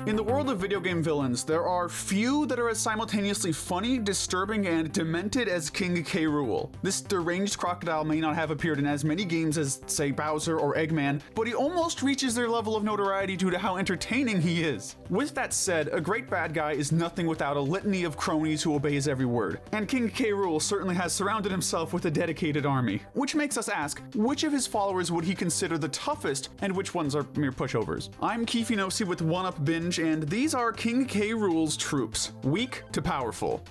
In the world of video game villains, there are few that are as simultaneously funny, disturbing, and demented as King K. Rool. This deranged crocodile may not have appeared in as many games as, say, Bowser or Eggman, but he almost reaches their level of notoriety due to how entertaining he is. With that said, a great bad guy is nothing without a litany of cronies who obey his every word, and King K. Rool certainly has surrounded himself with a dedicated army. Which makes us ask, which of his followers would he consider the toughest, and which ones are mere pushovers? I'm Keefy with One Up Binge, and these are King K. Rool's troops, weak to powerful.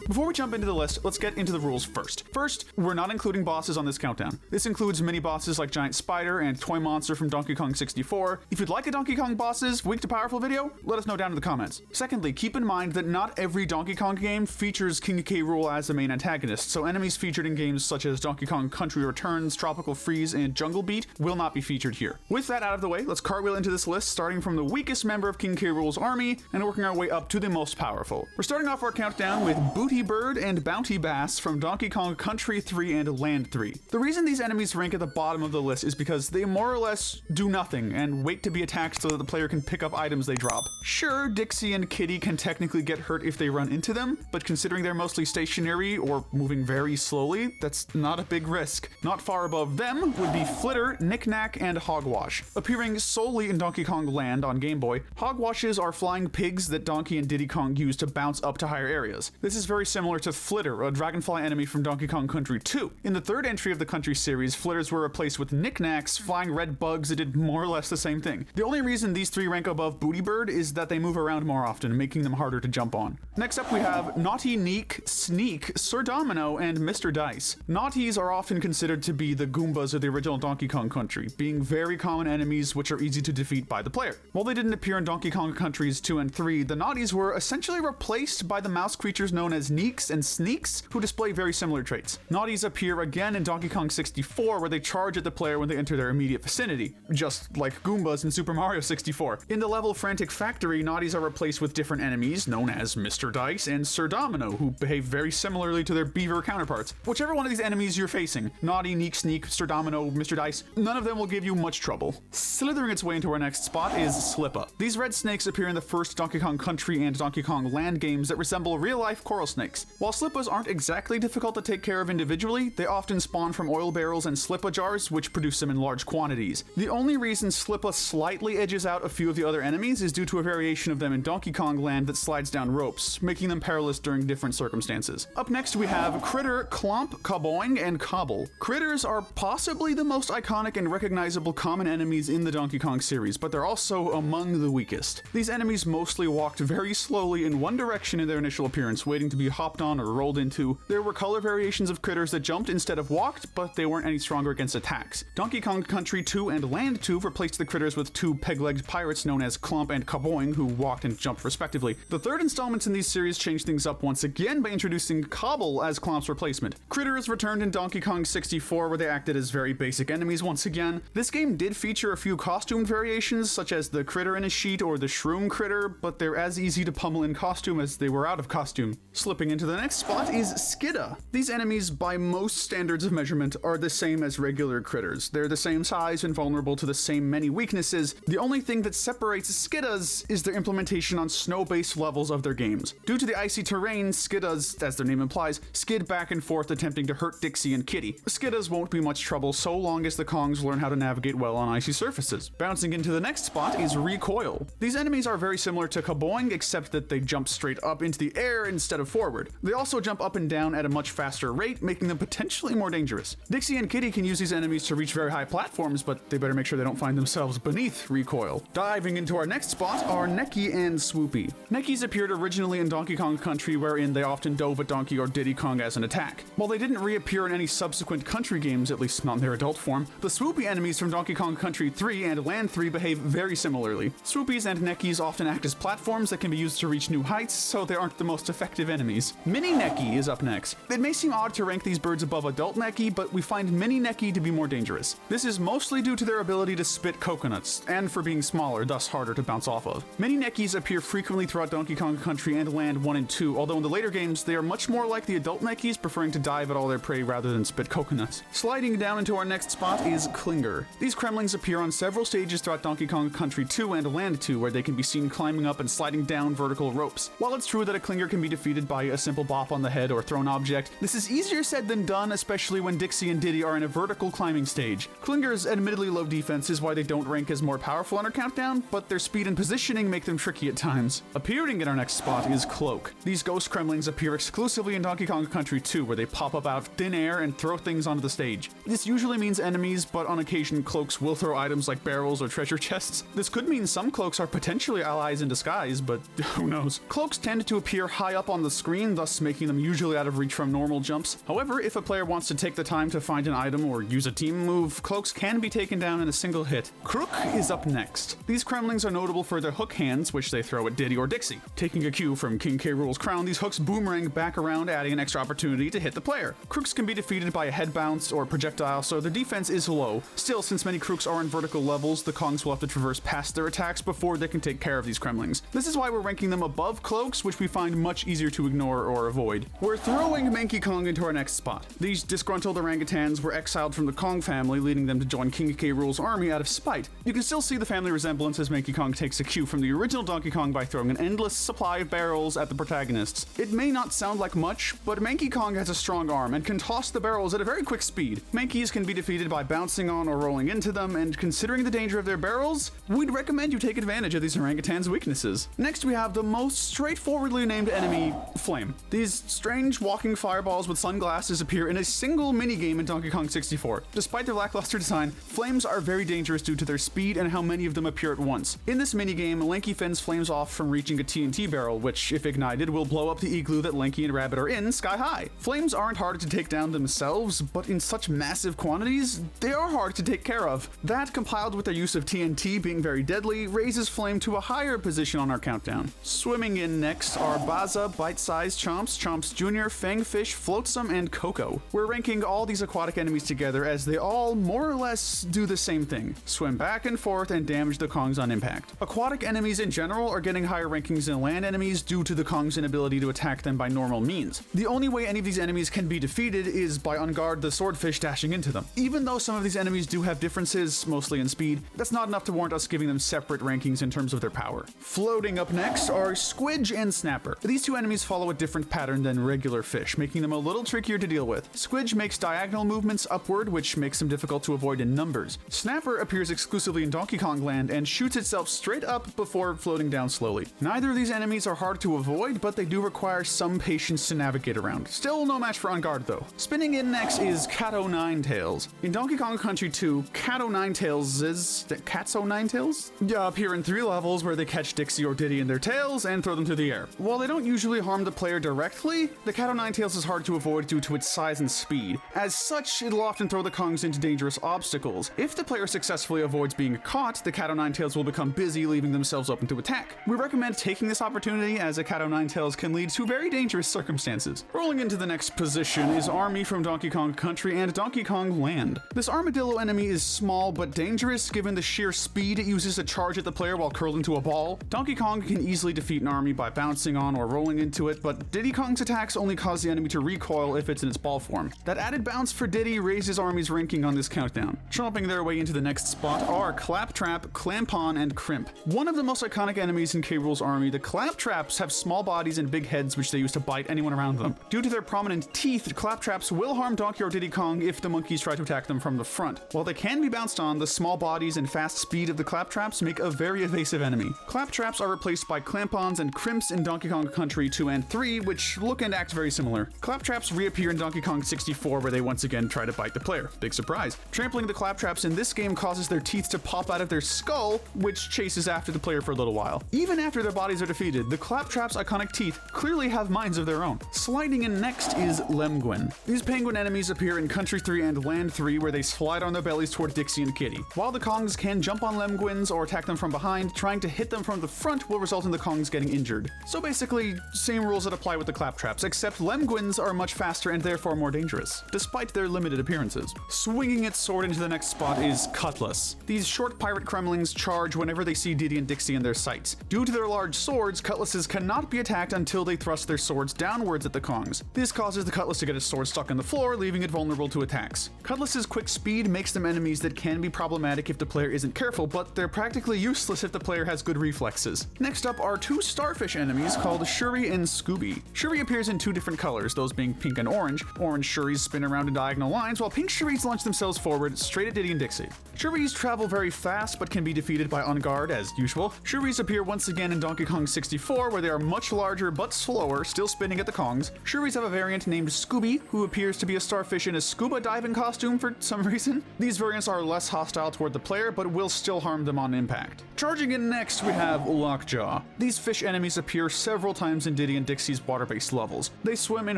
Before we jump into the list, let's get into the rules first. First, we're not including bosses on this countdown. This includes mini-bosses like Giant Spider and Toy Monster from Donkey Kong 64. If you'd like a Donkey Kong bosses weak to powerful video, let us know down in the comments. Secondly, keep in mind that not every Donkey Kong game features King K. Rool as the main antagonist, so enemies featured in games such as Donkey Kong Country Returns, Tropical Freeze, and Jungle Beat will not be featured here. With that out of the way, let's cartwheel into this list, starting from the weakest member of King K. Rool's army and working our way up to the most powerful. We're starting off our countdown with Booty Bird and Bounty Bass from Donkey Kong Country 3 and Land 3. The reason these enemies rank at the bottom of the list is because they more or less do nothing and wait to be attacked so that the player can pick up items they drop. Sure, Dixie and Kitty can technically get hurt if they run into them, but considering they're mostly stationary or moving very slowly, that's not a big risk. Not far above them would be Flitter, Knick-Knack, and Hogwash. Appearing solely in Donkey Kong Land on Game Boy, Hogwashes are flying pigs that Donkey and Diddy Kong use to bounce up to higher areas. This is very similar to Flitter, a dragonfly enemy from Donkey Kong Country 2. In the third entry of the Country series, Flitters were replaced with Knick-Knacks, flying red bugs that did more or less the same thing. The only reason these three rank above Booty Bird is that they move around more often, making them harder to jump on. Next up we have Naughty Neek, Sneak, Sir Domino, and Mr. Dice. Naughties are often considered to be the Goombas of the original Donkey Kong Country, being very common enemies which are easy to defeat by the player. While they didn't appear in Donkey Kong Countries 2 and 3, the Naughties were essentially replaced by the mouse creatures known as Neeks and Sneaks, who display very similar traits. Naughties appear again in Donkey Kong 64, where they charge at the player when they enter their immediate vicinity, just like Goombas in Super Mario 64. In the level Frantic Factory, Naughties are replaced with different enemies, known as Mr. Dice and Sir Domino, who behave very similarly to their beaver counterparts. Whichever one of these enemies you're facing, Naughty, Neek, Sneak, Sir Domino, Mr. Dice, none of them will give you much trouble. Slithering its way into our next spot is Slippa. These red snakes appear in the first Donkey Kong Country and Donkey Kong Land games that resemble real-life coral snakes. While Slippas aren't exactly difficult to take care of individually, they often spawn from oil barrels and Slippa jars, which produce them in large quantities. The only reason Slippa slightly edges out a few of the other enemies is due to a variation of them in Donkey Kong Land that slides down ropes, making them perilous during different circumstances. Up next we have Critter, Clomp, Kaboing, and Cobble. Critters are possibly the most iconic and recognizable common enemies in the Donkey Kong series, but they're also among the weakest. These enemies mostly walked very slowly in one direction in their initial appearance, waiting to be hopped on or rolled into. There were color variations of critters that jumped instead of walked, but they weren't any stronger against attacks. Donkey Kong Country 2 and Land 2 replaced the critters with two peg-legged pirates known as Clomp and Kaboing, who walked and jumped respectively. The third installments in these series changed things up once again by introducing Cobble as Clomp's replacement. Critters returned in Donkey Kong 64, where they acted as very basic enemies once again. This game did feature a few costume variations, such as the critter in a sheet or the shroom critter, but they're as easy to pummel in costume as they were out of costume. Slipping into the next spot is Skidda. These enemies, by most standards of measurement, are the same as regular critters. They're the same size and vulnerable to the same many weaknesses. The only thing that separates Skiddas is their implementation on snow-based levels of their games. Due to the icy terrain, Skiddas, as their name implies, skid back and forth attempting to hurt Dixie and Kitty. Skiddas won't be much trouble so long as the Kongs learn how to navigate well on icy surfaces. Bouncing into the next spot is Recoil. These enemies are very similar to Kaboing, except that they jump straight up into the air instead of forward. They also jump up and down at a much faster rate, making them potentially more dangerous. Dixie and Kitty can use these enemies to reach very high platforms, but they better make sure they don't find themselves beneath Recoil. Diving into our next spot are Necky and Swoopy. Neckies appeared originally in Donkey Kong Country, wherein they often dove at Donkey or Diddy Kong as an attack. While they didn't reappear in any subsequent Country games, at least not in their adult form, the Swoopy enemies from Donkey Kong Country 3 and Land 3 behave very similarly. Swoopies and Neckies often act as platforms that can be used to reach new heights, so they aren't the most effective enemies. enemies. Mini Neki is up next. It may seem odd to rank these birds above adult Neki, but we find Mini Neki to be more dangerous. This is mostly due to their ability to spit coconuts, and for being smaller, thus harder to bounce off of. Mini Nekis appear frequently throughout Donkey Kong Country and Land 1 and 2, although in the later games, they are much more like the adult Nekis, preferring to dive at all their prey rather than spit coconuts. Sliding down into our next spot is Klinger. These Kremlings appear on several stages throughout Donkey Kong Country 2 and Land 2, where they can be seen climbing up and sliding down vertical ropes. While it's true that a Klinger can be defeated by a simple bop on the head or thrown object, this is easier said than done, especially when Dixie and Diddy are in a vertical climbing stage. Klinger's admittedly low defense is why they don't rank as more powerful on our countdown, but their speed and positioning make them tricky at times. Appearing in our next spot is Cloak. These ghost Kremlings appear exclusively in Donkey Kong Country 2, where they pop up out of thin air and throw things onto the stage. This usually means enemies, but on occasion Cloaks will throw items like barrels or treasure chests. This could mean some Cloaks are potentially allies in disguise, but who knows. Cloaks tend to appear high up on the screen, thus making them usually out of reach from normal jumps. However, if a player wants to take the time to find an item or use a team move, Cloaks can be taken down in a single hit. Crook is up next. These Kremlings are notable for their hook hands, which they throw at Diddy or Dixie. Taking a cue from King K. Rool's crown, these hooks boomerang back around, adding an extra opportunity to hit the player. Crooks can be defeated by a head bounce or projectile, so their defense is low. Still, since many Crooks are in vertical levels, the Kongs will have to traverse past their attacks before they can take care of these Kremlings. This is why we're ranking them above Cloaks, which we find much easier to ignore or avoid. We're throwing Manky Kong into our next spot. These disgruntled orangutans were exiled from the Kong family, leading them to join King K. Rool's army out of spite. You can still see the family resemblance as Manky Kong takes a cue from the original Donkey Kong by throwing an endless supply of barrels at the protagonists. It may not sound like much, but Manky Kong has a strong arm and can toss the barrels at a very quick speed. Mankeys can be defeated by bouncing on or rolling into them, and considering the danger of their barrels, we'd recommend you take advantage of these orangutans' weaknesses. Next, we have the most straightforwardly named enemy, Flame. These strange walking fireballs with sunglasses appear in a single minigame in Donkey Kong 64. Despite their lackluster design, flames are very dangerous due to their speed and how many of them appear at once. In this minigame, Lanky fends flames off from reaching a TNT barrel, which, if ignited, will blow up the igloo that Lanky and Rabbit are in sky high. Flames aren't hard to take down themselves, but in such massive quantities, they are hard to take care of. That, compiled with their use of TNT being very deadly, raises Flame to a higher position on our countdown. Swimming in next are Baza, Bite-Sized Chomps, Chomps Jr., Fangfish, Flotsam, and Coco. We're ranking all these aquatic enemies together as they all more or less do the same thing: swim back and forth and damage the Kongs on impact. Aquatic enemies in general are getting higher rankings than land enemies due to the Kongs' inability to attack them by normal means. The only way any of these enemies can be defeated is by On Guard the Swordfish dashing into them. Even though some of these enemies do have differences, mostly in speed, that's not enough to warrant us giving them separate rankings in terms of their power. Floating up next are Squidge and Snapper. These two enemies follow a different pattern than regular fish, making them a little trickier to deal with. Squidge makes diagonal movements upward, which makes them difficult to avoid in numbers. Snapper appears exclusively in Donkey Kong Land and shoots itself straight up before floating down slowly. Neither of these enemies are hard to avoid, but they do require some patience to navigate around. Still no match for On Guard though. Spinning in next is Cat-O Ninetails. In Donkey Kong Country 2, Cat-O Ninetails is... Cat's-O Ninetails? Yeah, appear in 3 levels where they catch Dixie or Diddy in their tails and throw them through the air. While they don't usually harm the player directly, the Cat-O Ninetails is hard to avoid due to its size and speed. As such, it'll often throw the Kongs into dangerous obstacles. If the player successfully avoids being caught, the Cat-O Ninetails will become busy, leaving themselves open to attack. We recommend taking this opportunity, as a Cat-O Ninetails can lead to very dangerous circumstances. Rolling into the next position is Army from Donkey Kong Country and Donkey Kong Land. This armadillo enemy is small but dangerous given the sheer speed it uses to charge at the player while curled into a ball. Donkey Kong can easily defeat an army by bouncing on or rolling into it, but Diddy Kong's attacks only cause the enemy to recoil if it's in its ball form. That added bounce for Diddy raises Army's ranking on this countdown. Chomping their way into the next spot are Claptrap, Clampon, and Crimp. One of the most iconic enemies in K. Rool's army, the Claptraps have small bodies and big heads which they use to bite anyone around them. Due to their prominent teeth, Claptraps will harm Donkey or Diddy Kong if the monkeys try to attack them from the front. While they can be bounced on, the small bodies and fast speed of the Claptraps make a very evasive enemy. Claptraps are replaced by Clampons and Crimps in Donkey Kong Country 2 and 3, which look and act very similar. Claptraps reappear in Donkey Kong 64, where they once again try to bite the player. Big surprise. Trampling the Claptraps in this game causes their teeth to pop out of their skull, which chases after the player for a little while. Even after their bodies are defeated, the Claptraps' iconic teeth clearly have minds of their own. Sliding in next is Lemguin. These penguin enemies appear in Country 3 and Land 3, where they slide on their bellies toward Dixie and Kitty. While the Kongs can jump on Lemguins or attack them from behind, trying to hit them from the front will result in the Kongs getting injured. So basically, same rules that apply with the claptraps, except Lemguins are much faster and therefore more dangerous, despite their limited appearances. Swinging its sword into the next spot is Cutlass. These short pirate Kremlings charge whenever they see Diddy and Dixie in their sights. Due to their large swords, Cutlasses cannot be attacked until they thrust their swords downwards at the Kongs. This causes the Cutlass to get its sword stuck in the floor, leaving it vulnerable to attacks. Cutlass's quick speed makes them enemies that can be problematic if the player isn't careful, but they're practically useless if the player has good reflexes. Next up are two starfish enemies called Shuri and Scooby. Shuri appears in two different colors, those being pink and orange. Orange Shuris spin around in diagonal lines, while pink Shuris launch themselves forward straight at Diddy and Dixie. Shuris travel very fast but can be defeated by On Guard as usual. Shuris appear once again in Donkey Kong 64, where they are much larger but slower, still spinning at the Kongs. Shuris have a variant named Scooby, who appears to be a starfish in a scuba diving costume for some reason. These variants are less hostile toward the player, but will still harm them on impact. Charging in next, we have Lockjaw. These fish enemies appear several times in Diddy and Dixie's water-based levels. They swim in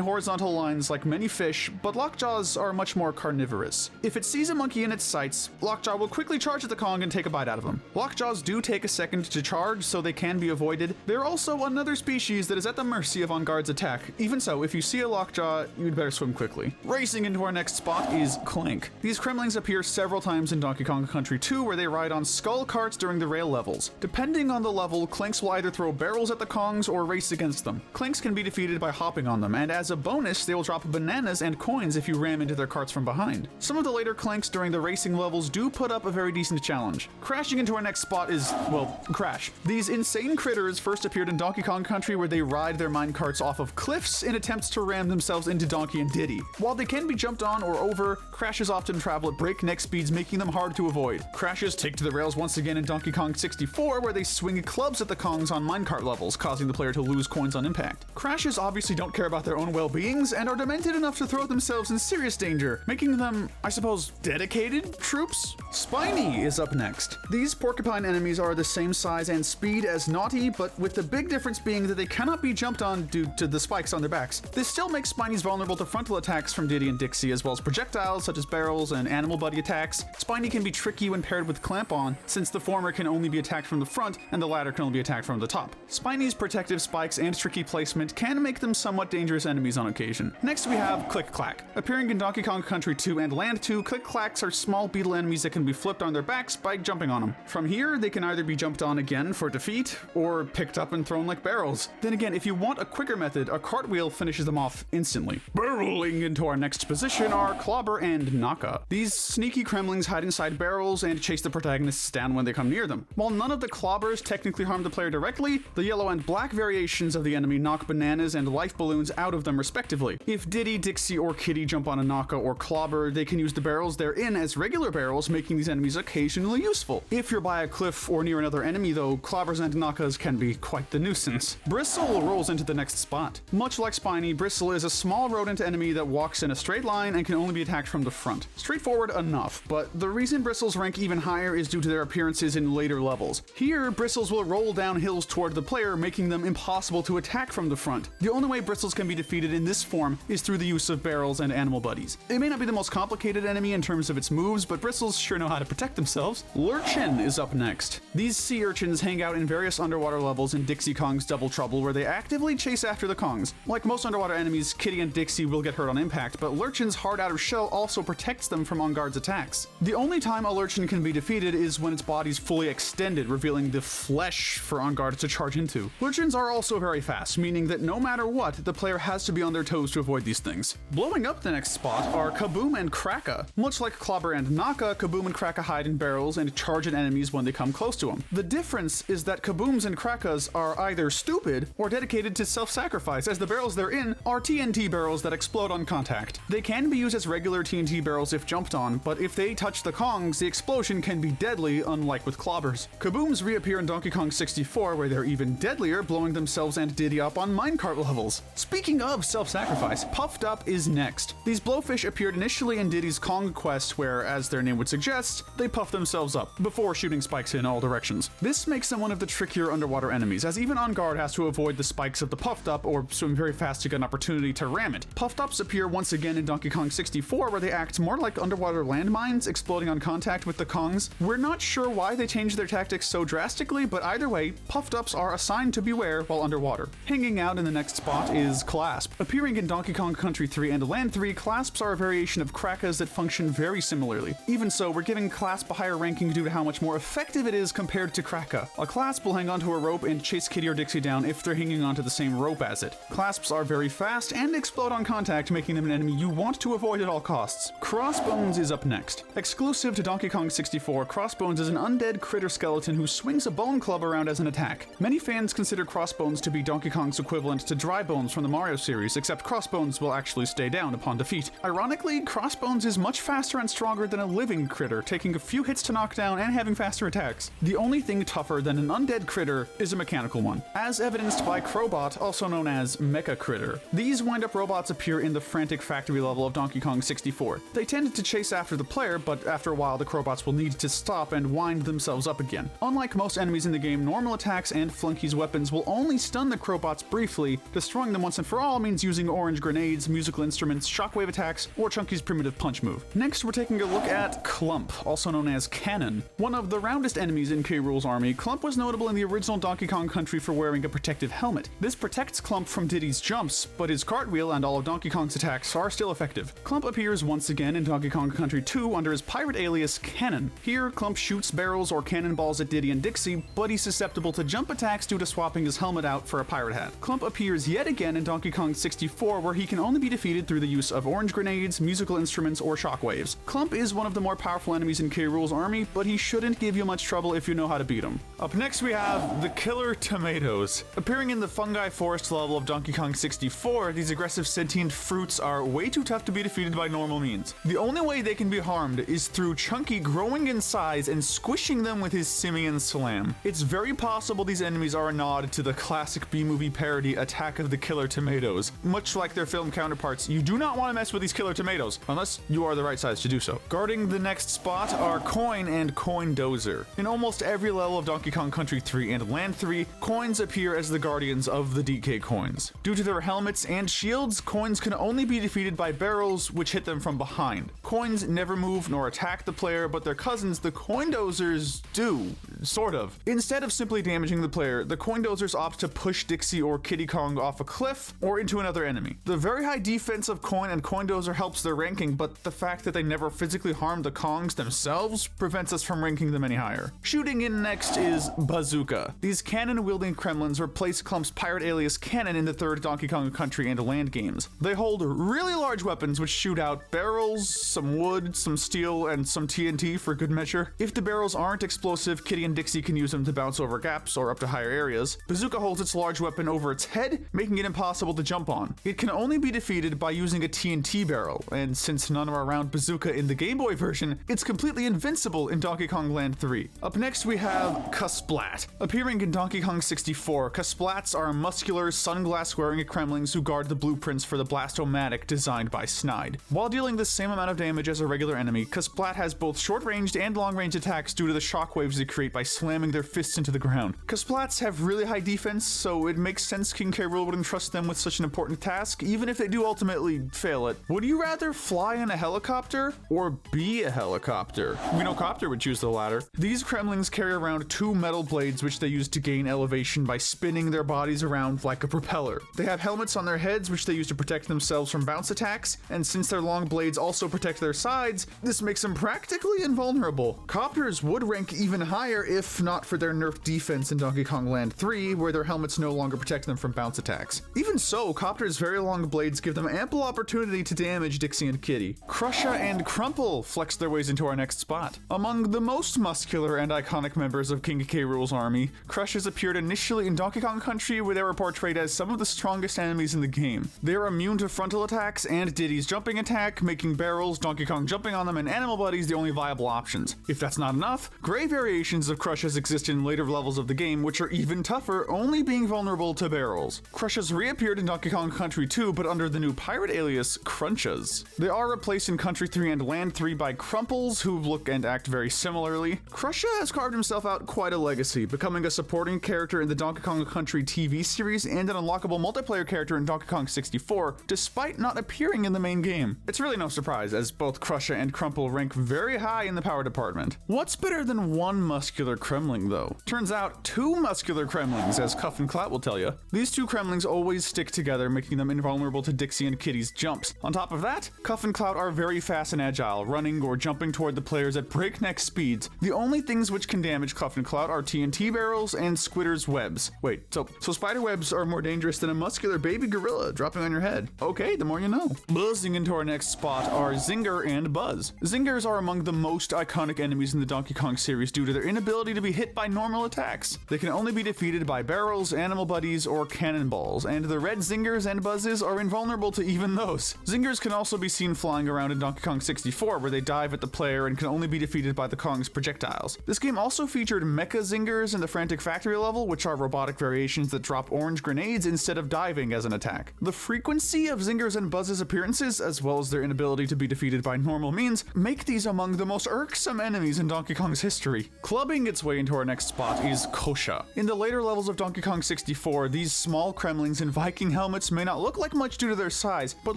horizontal lines like many fish, but Lockjaws are much more carnivorous. If it sees a monkey in its sights, Lockjaw will quickly charge at the Kong and take a bite out of him. Lockjaws do take a second to charge, so they can be avoided. They're also another species that is at the mercy of On Guard's attack. Even so, if you see a Lockjaw, you'd better swim quickly. Racing into our next spot is Clank. These Kremlings appear several times in Donkey Kong Country 2, where they ride on skull carts during the rail levels. Depending on the level, Clanks will either throw barrels at the Kongs or race against them. Clanks can be defeated by hopping on them, and as a bonus, they will drop bananas and coins if you ram into their carts from behind. Some of the later Clanks during the racing levels do put up a very decent challenge. Crashing into our next spot is, well, Crash. These insane critters first appeared in Donkey Kong Country, where they ride their minecarts off of cliffs in attempts to ram themselves into Donkey and Diddy. While they can be jumped on or over, Crashes often travel at breakneck speeds, making them hard to avoid. Crashes take to the rails once again in Donkey Kong 64, where they swing clubs at the Kongs on minecart levels, causing the player to lose coins on impact. Crashes obviously don't care about their own well-beings and are demented enough to throw themselves in serious danger, making them, I suppose, dedicated troops? Spiny is up next. These porcupine enemies are the same size and speed as Naughty, but with the big difference being that they cannot be jumped on due to the spikes on their backs. This still makes Spinies vulnerable to frontal attacks from Diddy and Dixie, as well as projectiles such as barrels and animal buddy attacks. Spiny can be tricky when paired with Clamp-On, since the former can only be attacked from the front and the latter can only be attacked from the top. Spiny's protective spikes and tricky placement can make them somewhat dangerous enemies on occasion. Next we have Click-Clack. Appearing in Donkey Kong Country 2 and Land 2, Click-Clacks are small beetle enemies that can be flipped on their backs by jumping on them. From here, they can either be jumped on again for defeat, or picked up and thrown like barrels. Then again, if you want a quicker method, a cartwheel finishes them off instantly. Burrowing into our next position are Clobber and Naka. These sneaky Kremlings hide inside barrels and chase the protagonists down when they come near them. While none of the Clobbers technically harm the player directly, the yellow and black variations of the enemy knock bananas and life balloons out of them respectively. If Diddy, Dixie, or Kitty jump on a Naka or Clobber, they can use the barrels they're in as regular barrels, making these enemies occasionally useful. If you're by a cliff or near another enemy though, Clobbers and Nakas can be quite the nuisance. Bristle rolls into the next spot. Much like Spiny, Bristle is a small rodent enemy that walks in a straight line and can only be attacked from the front. Straightforward enough, but the reason Bristles rank even higher is due to their appearances in later levels. Here, Bristles will roll down hills toward the player, making them impossible to attack from the front. The only way Bristles can be defeated in this form is through the use of barrels and animal buddies. It may not be the most complicated enemy in terms of its moves, but Bristles sure know how to protect themselves. Lurchin is up next. These sea urchins hang out in various underwater levels in Dixie Kong's Double Trouble, where they actively chase after the Kongs. Like most underwater enemies, Kitty and Dixie will get hurt on impact, but Lurchin's hard outer shell also protects them from On Guard's attacks. The only time a Lurchin can be defeated is when its body's fully extended, revealing the flesh for On Guard to charge into. Lurchins are also very fast, meaning that no matter what, the player has to be on their toes to avoid these things. Blowing up the next spot are Kaboom and Kraka. Much like Clobber and Naka, Kaboom and Kraka hide in barrels and charge at enemies when they come close to them. The difference is that Kabooms and Krakas are either stupid or dedicated to self-sacrifice, as the barrels they're in are TNT barrels that explode on contact. They can be used as regular TNT barrels if jumped on, but if they touch the Kongs, the explosion can be deadly, unlike with Clobbers. Kabooms reappear in Donkey Kong 64, where they're even deadlier, blowing themselves and Diddy up on minecart levels. Speaking of self-sacrifice, Puffed Up is next. These blowfish appeared initially in Diddy's Kong Quest, where, as their name would suggest, they puff themselves up, before shooting spikes in all directions. This makes them one of the trickier underwater enemies, as even On Guard has to avoid the spikes of the Puffed Up or swim very fast to get an opportunity to ram it. Puffed Ups appear once again in Donkey Kong 64, where they act more like underwater landmines, exploding on contact with the Kongs. We're not sure why they changed their tactics so drastically, but either way, Puffed Ups are a sign to beware while underwater. Hanging out in the next spot is Clasp. Appearing in Donkey Kong Country 3 and Land 3, Clasps are a variation of Kraka's that function very similarly. Even so, we're giving Clasp a higher ranking due to how much more effective it is compared to Kraka. A Clasp will hang onto a rope and chase Kiddy or Dixie down if they're hanging onto the same rope as it. Clasps are very fast and explode on contact, making them an enemy you want to avoid at all costs. Crossbones is up next. Exclusive to Donkey Kong 64, Crossbones is an undead critter skeleton who swings a bone club around as an attack. Many fans consider Crossbones to be Donkey Kong's equivalent to Dry Bones from the Mario series, except Crossbones will actually stay down upon defeat. Ironically, Crossbones is much faster and stronger than a living critter, taking a few hits to knock down and having faster attacks. The only thing tougher than an undead critter is a mechanical one, as evidenced by Crobot, also known as Mecha Critter. These wind-up robots appear in the Frantic Factory level of Donkey Kong 64. They tend to chase after the player, but after a while the Crobots will need to stop and wind themselves up again. Unlike most enemies in the game, normal attacks and Flunky's weapons will only stun the Crobots briefly. Destroying them once and for all means using orange grenades, musical instruments, shockwave attacks, or Chunky's primitive punch move. Next, we're taking a look at Clump, also known as Cannon. One of the roundest enemies in K. Rool's army, Clump was notable in the original Donkey Kong Country for wearing a protective helmet. This protects Clump from Diddy's jumps, but his cartwheel and all of Donkey Kong's attacks are still effective. Clump appears once again in Donkey Kong Country 2 under his pirate alias Cannon. Here, Clump shoots barrels or cannonballs at Diddy and Dixie, but he's susceptible to jump attacks due to swapping his helmet out for a pirate hat. Clump appears yet again in Donkey Kong 64, where he can only be defeated through the use of orange grenades, musical instruments, or shockwaves. Clump is one of the more powerful enemies in K. Rool's army, but he shouldn't give you much trouble if you know how to beat him. Up next we have the Killer Tomatoes. Appearing in the Fungi Forest level of Donkey Kong 64, these aggressive sentient fruits are way too tough to be defeated by normal means. The only way they can be harmed is through Chunky growing in size and squishing them with his Simian Slam. It's very possible these enemies are a nod to the classic B-movie parody Attack of the Killer Tomatoes. Much like their film counterparts, you do not want to mess with these Killer Tomatoes, unless you are the right size to do so. Guarding the next spot are Coin and Coin Dozer. In almost every level of Donkey Kong Country 3 and Land 3, coins appear as the guardians of the DK coins. Due to their helmets and shields, coins can only be defeated by barrels, which hit them from behind. Coins never move nor attack the player, but their cousins, the Coin Dozers, do. Sort of. Instead of simply damaging the player, the Coin Dozers opt to push Dixie or Kiddy Kong off a cliff or into another enemy. The very high defense of Coin and Coin Dozer helps their ranking, but the fact that they never physically harm the Kongs themselves prevents us from ranking them any higher. Shooting in next is Bazooka. These cannon-wielding Kremlins replace Clump's pirate alias Cannon in the third Donkey Kong Country and Land games. They hold really large weapons which shoot out barrels, some wood, some steel, and some TNT for good measure. If the barrels aren't explosive, Kiddy and Dixie can use them to bounce over gaps or up to higher areas. Bazooka holds its large weapon over its head, making it impossible to jump on. It can only be defeated by using a TNT barrel, and since none are around Bazooka in the Game Boy version, it's completely invincible in Donkey Kong Land 3. Up next we have Kasplat. Appearing in Donkey Kong 64, Kasplats are muscular, sunglass-wearing Kremlings who guard the blueprints for the Blast-O-Matic designed by Snide. While dealing the same amount of damage as a regular enemy, Kasplat has both short-ranged and long-range attacks due to the shockwaves they create by slamming their fists into the ground. Kasplats have really high defense, so it makes sense King K. Rool would entrust them with such an important task, even if they do ultimately fail it. Would you rather fly in a helicopter or be a helicopter? We know Copter would choose the latter. These Kremlings carry around two metal blades which they use to gain elevation by spinning their bodies around like a propeller. They have helmets on their heads which they use to protect themselves from bounce attacks, and since their long blades also protect their sides, this makes them practically invulnerable. Copters would rank even higher if not for their nerfed defense in Donkey Kong Land 3, where their helmets no longer protect them from bounce attacks. Even so, Copter's very long blades give them ample opportunity to damage Dixie and Kiddy. Crusha and Crumple flex their ways into our next spot. Among the most muscular and iconic members of King K. Rool's army, Crushas appeared initially in Donkey Kong Country, where they were portrayed as some of the strongest enemies in the game. They are immune to frontal attacks and Diddy's jumping attack, making barrels, Donkey Kong jumping on them, and animal buddies the only viable options. If that's not enough, gray variations of Crushas exist in later levels of the game, which are even tougher, only being vulnerable to barrels. Crushas reappeared in Donkey Kong Country 2, but under the new pirate alias Crunchas. They are replaced in Country 3 and Land 3 by Crumples, who look and act very similarly. Crusha has carved himself out quite a legacy, becoming a supporting character in the Donkey Kong Country TV series and an unlockable multiplayer character in Donkey Kong 64, despite not appearing in the main game. It's really no surprise, as both Crusha and Crumple rank very high in the power department. What's better than one muscular Kremling, though? Turns out, two muscular Kremlings, as Cuff and Clout will tell you. These two Kremlings always stick together, making them invulnerable to Dixie and Kitty's jumps. On top of that, Cuff and Clout are very fast and agile, running or jumping toward the players at breakneck speeds. The only things which can damage Cuff and Clout are TNT barrels and Squidder's webs. Wait, so spider webs are more dangerous than a muscular baby gorilla dropping on your head. Okay, the more you know. Buzzing into our next spot are Zinger and Buzz. Zingers are among the most iconic enemies in the Donkey Kong series due to their inability to be hit by normal attacks. They can only be defeated by barrels, animal buddies, or cannonballs, and the red Zingers and Buzzes are invulnerable to even those. Zingers can also be seen flying around in Donkey Kong 64, where they dive at the player and can only be defeated by the Kong's projectiles. This game also featured Mecha Zingers in the Frantic Factory level, which are robotic variations that drop orange grenades instead of diving as an attack. The frequency of Zingers and Buzz's appearances, as well as their inability to be defeated by normal means, make these among the most irksome enemies in Donkey Kong's history. Clubbing its way into our next spot is Kosha. In the later levels of Donkey Kong 64, these small Kremlings in Viking helmets may not look like much due to their size, but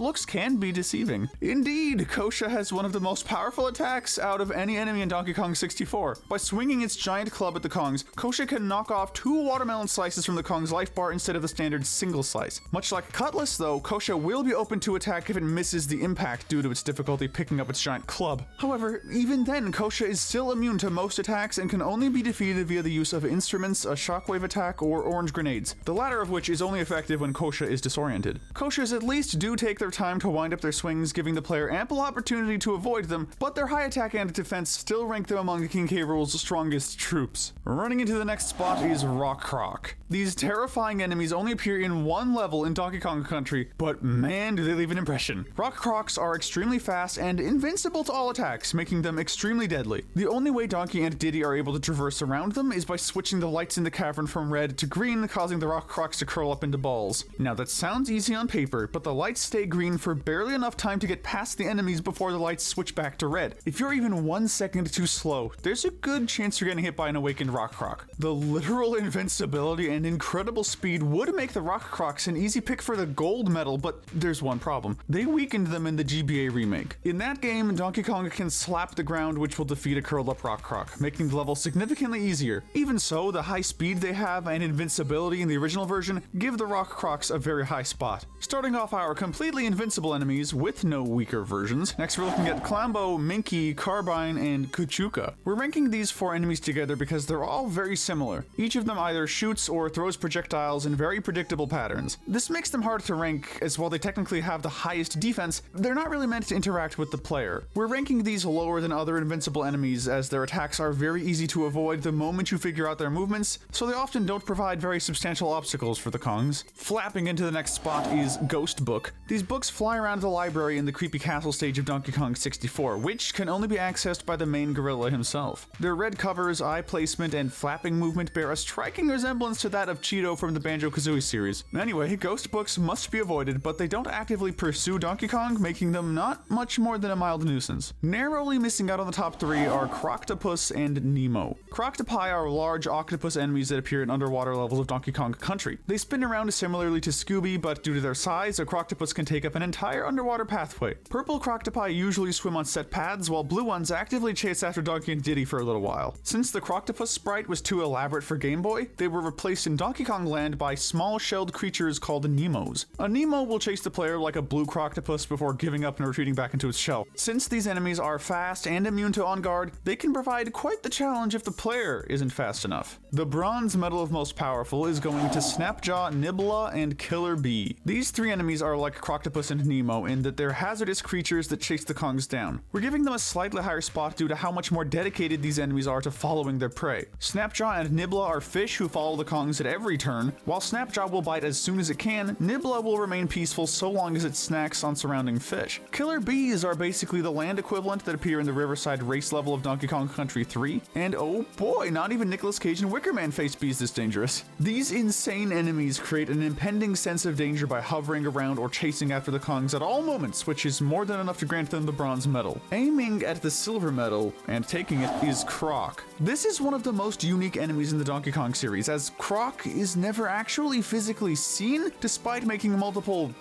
looks can be deceiving. Indeed, Kosha has one of the most powerful attacks out of any enemy in Donkey Kong 64. By swinging its giant club at the Kongs, Kosha can knock off 2 watermelon slices from the Kong's life bar instead of the standard single slice. Much like Cutlass though, Kosha will be open to attack if it misses the impact due to its difficulty picking up its giant club. However, even then, Kosha is still immune to most attacks and can only be defeated via the use of instruments, a shockwave attack, or orange grenades, the latter of which is only effective when Kosha is disoriented. Koshas at least do take their time to wind up their swings, giving the player ample opportunity to avoid them, but their high attack and defense still rank them among King K. Rool's strongest troops. Running into the next spot is Rock Croc. These terrifying enemies only appear in one level in Donkey Kong Country, but man do they leave an impression. Rock Crocs are extremely fast and invincible to all attacks, making them extremely deadly. The only way Donkey and Diddy are able to traverse around them is by switching the lights in the cavern from red to green, causing the Rock Crocs to curl up into balls. Now that sounds easy on paper, but the lights stay green for barely enough time to get past the enemies before the lights switch back to red. If you're even 1 second too slow, there's a good chance you're getting hit by an awakened Rock Croc. The literal invincibility and incredible speed would make the Rock Crocs an easy pick for the gold medal, but there's one problem. They weakened them in the GBA remake. In that game, Donkey Kong can slap the ground, which will defeat a curled up Rock Croc, making the level significantly easier. Even so, the high speed they have and invincibility in the original version give the Rock Crocs a very high spot. Starting off our completely invincible enemies with no weaker versions, next we're looking at Clambo, Minky, Carbine, and Kuchuka. We're ranking these 4 enemies together because they're all very similar. Each of them either shoots or throws projectiles in very predictable patterns. This makes them hard to rank, as while they technically have the highest defense, they're not really meant to interact with the player. We're ranking these lower than other invincible enemies as their attacks are very easy to avoid the moment you figure out their movements, so they often don't provide very substantial obstacles for the Kongs. Flapping into the next spot is Ghost Book. These books fly around the library in the creepy castle stage of Donkey Kong 64, which can only be accessed by the main gorilla himself. Their red covers, eye placement, and flapping movement bear a striking resemblance to that of Cheeto from the Banjo-Kazooie series. Anyway, Ghost Books must be avoided, but they don't actively pursue Donkey Kong, making them not much more than a mild nuisance. Narrowly missing out on the top 3 are Croctopus and Nemo. Croctopi are large octopus enemies that appear in underwater levels of Donkey Kong Country. They spin around similarly to Scooby, but due to their size, a Croctopus can take up an entire underwater pathway. Purple Croctopi usually swim on set paths, while blue ones actively chase after Donkey and Diddy for a little while. Since the Croctopus sprite was too elaborate for Game Boy, they were replaced in Donkey Kong Land by small-shelled creatures called Nemos. A Nemo will chase the player like a blue Croctopus before giving up and retreating back into its shell. Since these enemies are fast and immune to on guard, they can provide quite the challenge if the player isn't fast enough. The bronze medal of most powerful is going to Snapjaw, Nibla, and Killer Bee. These 3 enemies are like Croctopus and Nemo in that they're hazardous creatures that chase the Kongs down. We're giving them a slightly higher spot due to how much more dedicated these enemies are to following their prey. Snapjaw and Nibla are fish who follow the Kongs at every turn. While Snapjaw will bite as soon as it can, Nibla will remain peaceful so long as it snacks on surrounding fish. Killer Bees are basically the land equivalent that appear in the Riverside race level of Donkey Kong Country 3, and oh boy, not even Nicolas Cage and Wicker Man face bees this dangerous. These insane enemies create an impending sense of danger by hovering around or chasing after the Kongs at all moments, which is more than enough to grant them the bronze medal. Aiming at the silver medal and taking it is Croc. This is one of the most unique enemies in the Donkey Kong series, as Croc is never actually physically seen, despite making multiple,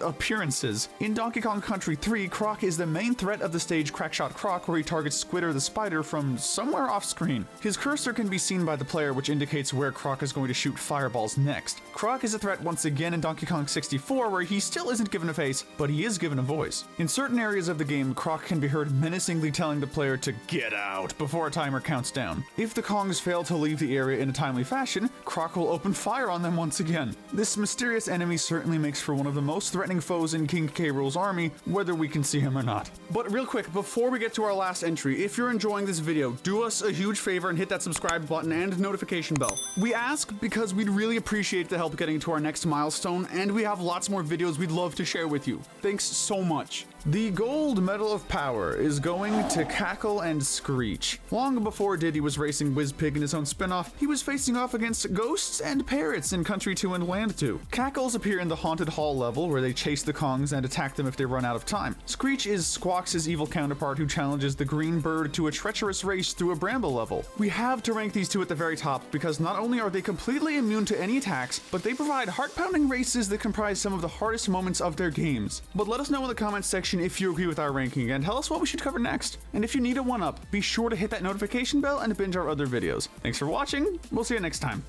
appearances. In Donkey Kong Country 3, Croc is the main threat of the stage Crackshot Croc, where he targets Squidder the spider from somewhere off screen. His cursor can be seen by the player, which indicates where Croc is going to shoot fireballs else next. Croc is a threat once again in Donkey Kong 64, where he still isn't given a face, but he is given a voice. In certain areas of the game, Croc can be heard menacingly telling the player to get out before a timer counts down. If the Kongs fail to leave the area in a timely fashion, Croc will open fire on them once again. This mysterious enemy certainly makes for one of the most threatening foes in King K. Rool's army, whether we can see him or not. But real quick, before we get to our last entry, if you're enjoying this video, do us a huge favor and hit that subscribe button and notification bell. We ask because we'd really appreciate the help getting to our next milestone, and we have lots more videos we'd love to share with you. Thanks so much. The gold medal of power is going to Cackle and Screech. Long before Diddy was racing Wizpig in his own spin-off, he was facing off against ghosts and parrots in Country 2 and Land 2. Cackles appear in the Haunted Hall level, where they chase the Kongs and attack them if they run out of time. Screech is Squawks' evil counterpart who challenges the green bird to a treacherous race through a bramble level. We have to rank these two at the very top because not only are they completely immune to any attacks, but they provide heart-pounding races that comprise some of the hardest moments of their games. But let us know in the comments section if you agree with our ranking and tell us what we should cover next. And if you need a one-up, be sure to hit that notification bell and binge our other videos. Thanks for watching, we'll see you next time.